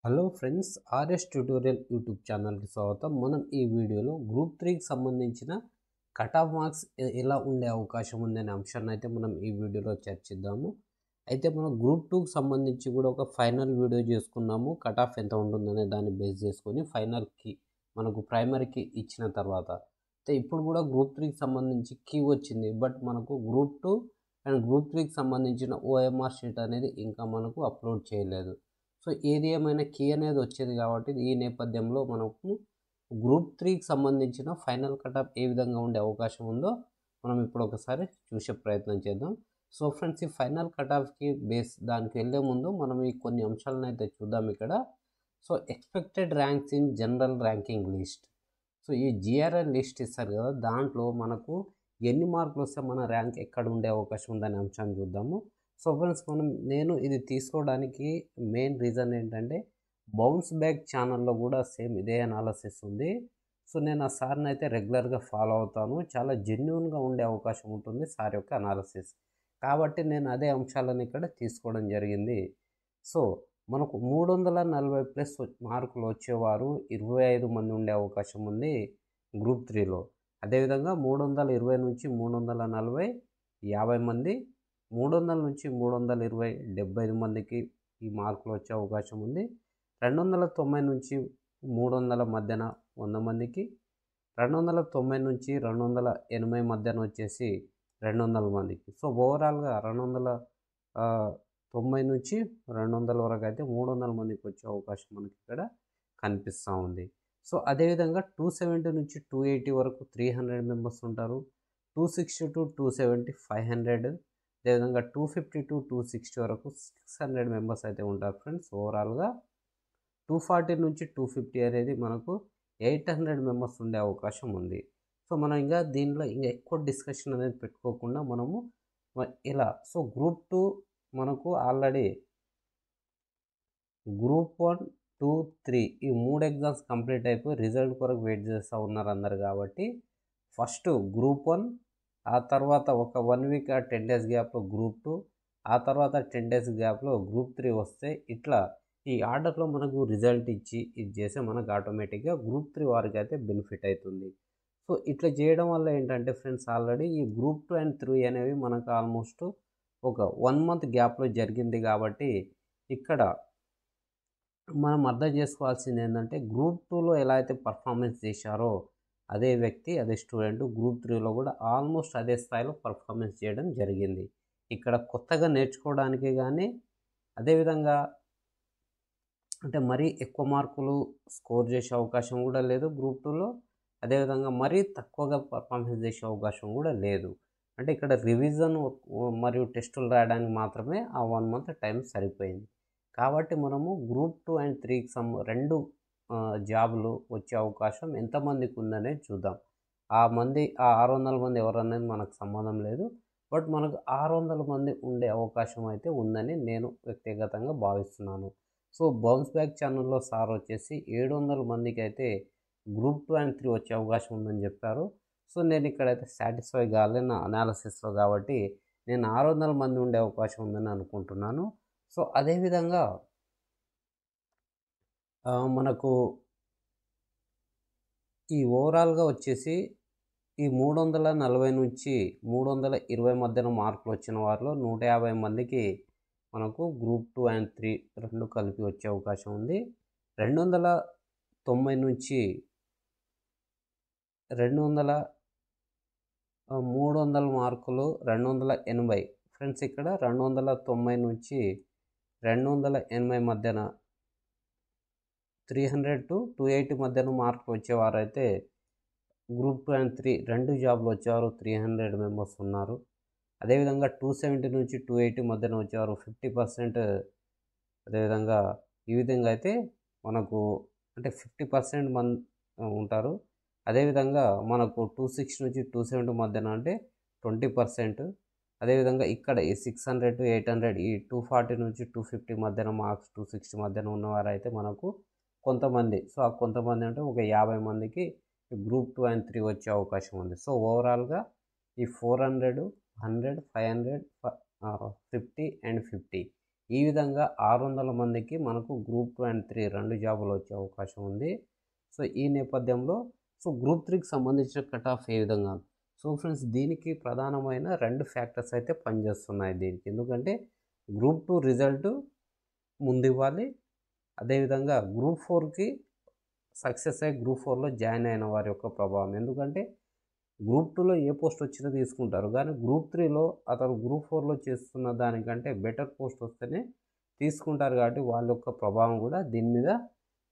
Hello friends, RS tutorial YouTube ఛానల్కి స్వాగతం. మనం ఈ వీడియోలో గ్రూప్ 3కి సంబంధించిన కట్ ఆఫ్ మార్క్స్ ఎలా ఉండే అవకాశం ఉందనే అంశాన్ని అయితే మనం ఈ వీడియోలో చర్చిద్దాము. అయితే మనం గ్రూప్ 2కి సంబంధించి కూడా ఒక ఫైనల్ వీడియో చేసుకున్నాము. కట్ ఆఫ్ ఎంత ఉంటుందనే దాన్ని బేస్ చేసుకొని ఫైనల్కి మనకు ప్రైమరీకి ఇచ్చిన తర్వాత అయితే ఇప్పుడు కూడా గ్రూప్ 3కి సంబంధించి కీ వచ్చింది. బట్ మనకు గ్రూప్ 2 అండ్ గ్రూప్ 3కి సంబంధించిన ఓఎంఆర్ షీట్ అనేది ఇంకా మనకు అప్లోడ్ చేయలేదు. సో ఏది ఏమైనా కీ అనేది వచ్చేది కాబట్టి ఈ నేపథ్యంలో మనకు గ్రూప్ 3కి సంబంధించిన ఫైనల్ కటప్ ఏ విధంగా ఉండే అవకాశం ఉందో మనం ఇప్పుడు ఒకసారి చూసే ప్రయత్నం చేద్దాం. సో ఫ్రెండ్స్, ఈ ఫైనల్ కటాఫ్కి దానికి వెళ్ళే ముందు మనం ఈ కొన్ని అంశాలను అయితే చూద్దాం ఇక్కడ. So expected ranks in general ranking list. So ఈ జిఆర్ఎల్ లిస్ట్ ఇస్తారు కదా, దాంట్లో మనకు ఎన్ని మార్కులు వస్తే మన ర్యాంక్ ఎక్కడ ఉండే అవకాశం ఉందనే అంశాన్ని చూద్దాము. సో ఫ్రెండ్స్, నేను ఇది తీసుకోవడానికి మెయిన్ రీజన్ ఏంటంటే బౌన్స్ బ్యాక్ ఛానల్లో కూడా సేమ్ ఇదే అనాలసిస్ ఉంది. సో నేను ఆ సార్ని అయితే రెగ్యులర్గా ఫాలో అవుతాను. చాలా జెన్యున్గా ఉండే అవకాశం ఉంటుంది సార్ యొక్క అనాలసిస్. కాబట్టి నేను అదే అంశాలను ఇక్కడ తీసుకోవడం జరిగింది. సో మనకు 340+ మార్కులు వచ్చేవారు 25 మంది ఉండే అవకాశం ఉంది గ్రూప్ 3లో. అదేవిధంగా 320 నుంచి 340 50 మంది, 300 నుంచి 320 75 మందికి ఈ మార్కులు వచ్చే అవకాశం ఉంది. 290 నుంచి 300 మధ్యన 100 మందికి, 290 నుంచి 280 మధ్యన వచ్చేసి 200 మందికి. సో ఓవరాల్గా 290 నుంచి 200 వరకు అయితే 300 మందికి వచ్చే అవకాశం మనకి ఇక్కడ కనిపిస్తూ ఉంది. సో అదేవిధంగా 270 నుంచి 280 వరకు 300 మెంబర్స్ ఉంటారు. 260 టు 270 500. అదేవిధంగా 250 టు 260 వరకు 600 మెంబర్స్ అయితే ఉంటారు ఫ్రెండ్స్. ఓవరాల్గా 240 నుంచి 250 అనేది మనకు 800 మెంబర్స్ ఉండే అవకాశం ఉంది. సో మనం ఇంకా దీనిలో ఇంకా ఎక్కువ డిస్కషన్ అనేది పెట్టుకోకుండా మనము ఇలా సో గ్రూప్ 2 మనకు ఆల్రెడీ గ్రూప్ 1, 2, 3 ఈ 3 ఎగ్జామ్స్ కంప్లీట్ అయిపోయి రిజల్ట్ కొరకు వెయిట్ చేస్తూ ఉన్నారు అందరు. కాబట్టి ఫస్ట్ గ్రూప్ 1, ఆ తర్వాత ఒక 1 వీక్ 10 డేస్ గ్యాప్లో గ్రూప్ 2, ఆ తర్వాత 10 డేస్ గ్యాప్లో గ్రూప్ 3 వస్తే ఇట్లా ఈ ఆర్డర్లో మనకు రిజల్ట్ ఇచ్చి ఇది చేస్తే మనకు ఆటోమేటిక్గా గ్రూప్ 3 వారికి అయితే బెనిఫిట్ అవుతుంది. సో ఇట్లా చేయడం వల్ల ఏంటంటే ఫ్రెండ్స్, ఆల్రెడీ ఈ గ్రూప్ 2 అండ్ 3 అనేవి మనకు ఆల్మోస్ట్ ఒక 1 మంత్ గ్యాప్లో జరిగింది. కాబట్టి ఇక్కడ మనం అర్థం చేసుకోవాల్సింది ఏంటంటే గ్రూప్ 2లో ఎలా అయితే పర్ఫార్మెన్స్ చేశారో అదే వ్యక్తి, అదే స్టూడెంట్ గ్రూప్ 3లో కూడా ఆల్మోస్ట్ అదే స్థాయిలో పర్ఫార్మెన్స్ చేయడం జరిగింది. ఇక్కడ కొత్తగా నేర్చుకోవడానికి కానీ అదేవిధంగా అంటే మరీ ఎక్కువ మార్కులు స్కోర్ చేసే అవకాశం కూడా లేదు గ్రూప్ 2లో. అదేవిధంగా మరీ తక్కువగా పర్ఫార్మెన్స్ చేసే అవకాశం కూడా లేదు. అంటే ఇక్కడ రివిజన్ మరియు టెస్టులు రాయడానికి మాత్రమే ఆ 1 మంత్ టైం సరిపోయింది. కాబట్టి మనము గ్రూప్ 2 అండ్ 3కి రెండు జాబులు వచ్చే అవకాశం ఎంతమందికి ఉందనేది చూద్దాం. ఆ 600 మంది ఎవరనేది మనకు సంబంధం లేదు. బట్ మనకు 600 మంది ఉండే అవకాశం అయితే ఉందని నేను వ్యక్తిగతంగా భావిస్తున్నాను. సో బౌన్స్ బ్యాక్ ఛానల్లో సార్ వచ్చేసి 700 మందికి అయితే గ్రూప్ 2 అండ్ 3 వచ్చే అవకాశం ఉందని చెప్పారు. సో నేను ఇక్కడైతే సాటిస్ఫై కాలే నా అనాలిసిస్లో. కాబట్టి నేను 600 మంది ఉండే అవకాశం ఉందని అనుకుంటున్నాను. సో అదేవిధంగా మనకు ఈ ఓవరాల్గా వచ్చేసి ఈ 340 నుంచి 320 మధ్యన మార్కులు వచ్చిన వారిలో 150 మందికి మనకు గ్రూప్ 2 అండ్ 3 రెండు కలిపి వచ్చే అవకాశం ఉంది. 290 నుంచి 300 మార్కులు 280 ఫ్రెండ్స్. ఇక్కడ 290 నుంచి 280 మధ్యన 300 టు 280 మధ్యన మార్కులు వచ్చేవారైతే గ్రూప్ 2 అండ్ 3 రెండు జాబ్లు వచ్చేవారు 300 మెంబర్స్ ఉన్నారు. అదేవిధంగా 270 నుంచి 280 మధ్యన వచ్చేవారు 50%. అదేవిధంగా ఈ విధంగా అయితే మనకు అంటే 50% ఉంటారు. అదేవిధంగా మనకు 260 నుంచి 270 మధ్యన అంటే 20%. అదేవిధంగా ఇక్కడ ఈ 600 టు 800 ఈ 240 నుంచి 250 మధ్యన మార్క్స్ 260 మధ్యన ఉన్నవారు అయితే మనకు కొంతమంది. సో ఆ కొంతమంది అంటే ఒక 50 మందికి గ్రూప్ 2 అండ్ 3 వచ్చే అవకాశం ఉంది. సో ఓవరాల్గా ఈ 400, 100, 500, 50 అండ్ 50 ఈ విధంగా 600 మందికి మనకు గ్రూప్ 2 అండ్ 3 2 జాబులు వచ్చే అవకాశం ఉంది. సో ఈ నేపథ్యంలో గ్రూప్ 3కి సంబంధించిన కట్ ఆఫ్ ఏ విధంగా? ఫ్రెండ్స్, దీనికి ప్రధానమైన 2 ఫ్యాక్టర్స్ అయితే పనిచేస్తున్నాయి దీనికి. ఎందుకంటే గ్రూప్ 2 రిజల్ట్ ముందివ్వాలి. అదేవిధంగా గ్రూప్ 4కి సక్సెస్ అయ్యి గ్రూప్ 4లో జాయిన్ అయిన వారి యొక్క ప్రభావం. ఎందుకంటే గ్రూప్ 2లో ఏ పోస్ట్ వచ్చినా తీసుకుంటారు, కానీ గ్రూప్ 3లో అతను గ్రూప్ 4లో చేస్తున్న దానికంటే బెటర్ పోస్ట్ వస్తేనే తీసుకుంటారు. కాబట్టి వాళ్ళ యొక్క ప్రభావం కూడా దీని మీద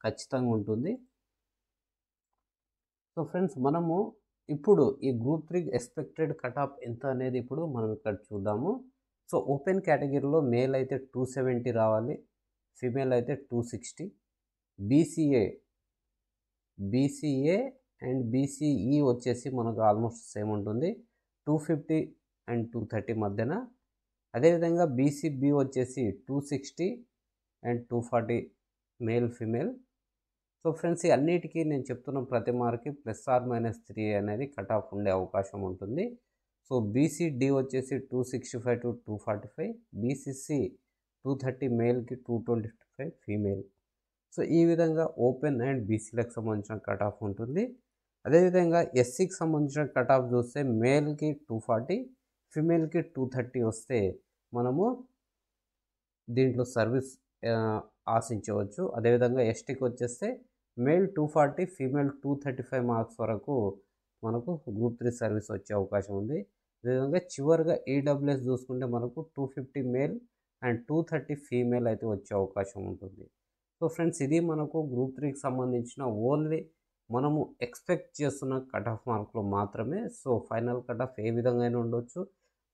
ఖచ్చితంగా ఉంటుంది. సో ఫ్రెండ్స్, మనము ఇప్పుడు ఈ గ్రూప్ 3 ఎక్స్పెక్టెడ్ కట్ ఆఫ్ ఎంత అనేది ఇప్పుడు మనం ఇక్కడ చూద్దాము. ఓపెన్ కేటగిరీలో మేల్ అయితే 270 రావాలి, ఫీమేల్ అయితే 260. బీసీఏ అండ్ బీసీఈ వచ్చేసి మనకు ఆల్మోస్ట్ సేమ్ ఉంటుంది, 250 అండ్ 230 మధ్యన. అదేవిధంగా బీసీబీ వచ్చేసి 260 అండ్ 240 మేల్ ఫీమేల్. ఫ్రెండ్స్, ఈ అన్నిటికీ నేను చెప్తున్న ప్రతి మార్క్కి +or-3 అనేది కట్ ఆఫ్ ఉండే అవకాశం ఉంటుంది. బీసీడీ వచ్చేసి 265 to 245, బీసీసీ 230 మేల్కి 225 ఫీమేల్. ఈ విధంగా ఓపెన్ అండ్ బీసీలకు సంబంధించిన కట్ ఆఫ్ ఉంటుంది. అదేవిధంగా ఎస్సీకి సంబంధించిన కట్ ఆఫ్ చూస్తే మేల్కి 240, ఫీమేల్కి 230 వస్తే మనము దీంట్లో సర్వీస్ ఆశించవచ్చు. అదేవిధంగా ఎస్టీకి వచ్చేస్తే మేల్ 240, ఫీమేల్ 235 మార్క్స్ వరకు మనకు గ్రూప్ 3 సర్వీస్ వచ్చే అవకాశం ఉంది. అదేవిధంగా చివరిగా ఈడబ్ల్యూఎస్ చూసుకుంటే మనకు 250 మేల్ అండ్ 230 ఫీమేల్ అయితే వచ్చే అవకాశం ఉంటుంది. ఫ్రెండ్స్, ఇది మనకు గ్రూప్ 3కి సంబంధించిన ఓన్లీ మనము ఎక్స్పెక్ట్ చేస్తున్న కట్ ఆఫ్ మార్కులు మాత్రమే. ఫైనల్ కట్ ఆఫ్ ఏ విధంగా ఉండొచ్చు.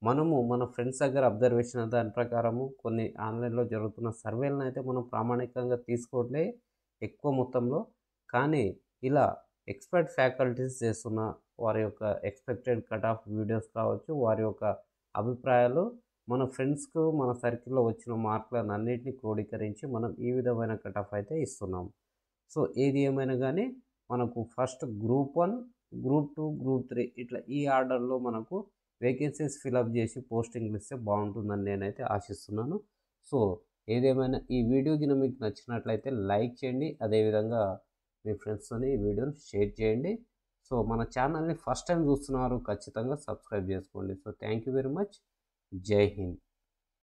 మనము మన ఫ్రెండ్స్ దగ్గర అబ్జర్వేషన్ దాని ప్రకారము కొన్ని ఆన్లైన్లో జరుగుతున్న సర్వేలను అయితే మనం ప్రామాణికంగా తీసుకోవట్లే ఎక్కువ మొత్తంలో. కానీ ఇలా ఎక్స్పర్ట్ ఫ్యాకల్టీస్ చేస్తున్న వారి యొక్క ఎక్స్పెక్టెడ్ కట్ ఆఫ్ వీడియోస్ కావచ్చు, వారి యొక్క అభిప్రాయాలు మన ఫ్రెండ్స్కు మన సర్కిల్లో వచ్చిన మార్కులను అన్నింటినీ క్రోడీకరించి మనం ఈ విధమైన కట్ ఆఫ్ అయితే ఇస్తున్నాం. ఏది ఏమైనా కానీ మనకు ఫస్ట్ గ్రూప్ 1, గ్రూప్ 2, గ్రూప్ 3 ఇట్లా ఈ ఆర్డర్లో మనకు వేకెన్సీస్ ఫిలప్ చేసి పోస్టింగ్లు ఇస్తే బాగుంటుందని నేనైతే ఆశిస్తున్నాను. ఏదేమైనా ఈ వీడియో కింద మీకు నచ్చినట్లయితే లైక్ చేయండి. అదేవిధంగా మీ ఫ్రెండ్స్తోని ఈ వీడియోని షేర్ చేయండి. మన ఛానల్ని ఫస్ట్ టైం చూస్తున్నారు, ఖచ్చితంగా సబ్స్క్రైబ్ చేసుకోండి. Thank you very much. జై హింద్.